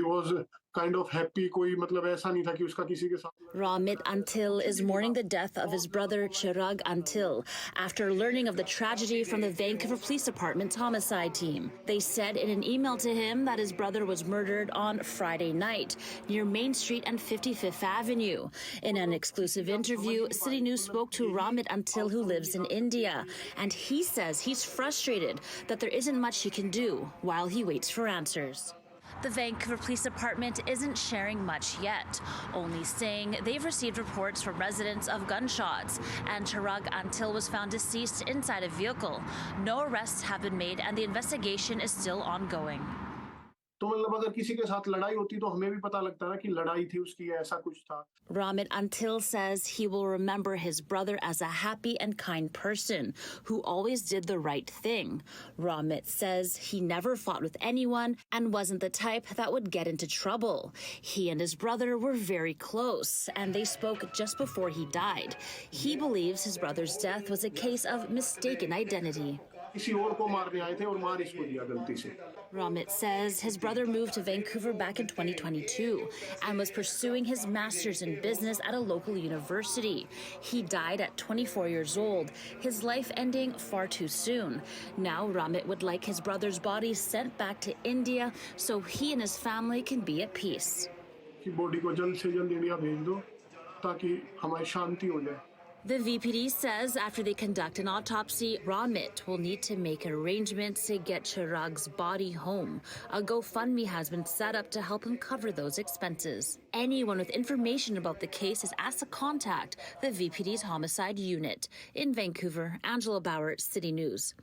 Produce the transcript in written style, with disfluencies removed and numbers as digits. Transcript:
was kind of happy. कोई मतलब ऐसा नहीं था कि उसका किसी के साथ. Ramit Antil is mourning the death of his brother Chirag Antil after learning of the tragedy from the Vancouver Police Department's homicide team. They said in an email to him that his brother was murdered on Friday night near Main Street and 55th Avenue. In an exclusive interview, City News spoke to Ramit Antil, who lives in India, and he says he's frustrated that there isn't much he can do while he waits for answers. The Vancouver Police Department isn't sharing much yet, only saying they've received reports from residents of gunshots, and Chirag Antil was found deceased inside a vehicle. No arrests have been made, and the investigation is still ongoing. तो मतलब अगर किसी के साथ लड़ाई होती तो हमें भी पता लगता ना कि लड़ाई थी उसकी, ऐसा कुछ था. Ramit Antil says he will remember his brother as a happy and kind person who always did the right thing. Ramit says he never fought with anyone and wasn't the type that would get into trouble. He and his brother were very close, and they spoke just before he died. He believes his brother's death was a case of mistaken identity. किसी और को मारने आए थे और मार इसको दिया गलती से. Ramit says his brother moved to Vancouver back in 2022 and was pursuing his master's in business at a local university. He died at 24 years old, his life ending far too soon. Now Ramit would like his brother's body sent back to India so he and his family can be at peace. कि body को जल्द से जल्द India भेज दो ताकि हमारी शांति हो जाए. The VPD says after they conduct an autopsy, Ramit will need to make arrangements to get Chirag's body home. A GoFundMe has been set up to help him cover those expenses. Anyone with information about the case is asked to contact the VPD's homicide unit. In Vancouver, Angela Bauer, City News.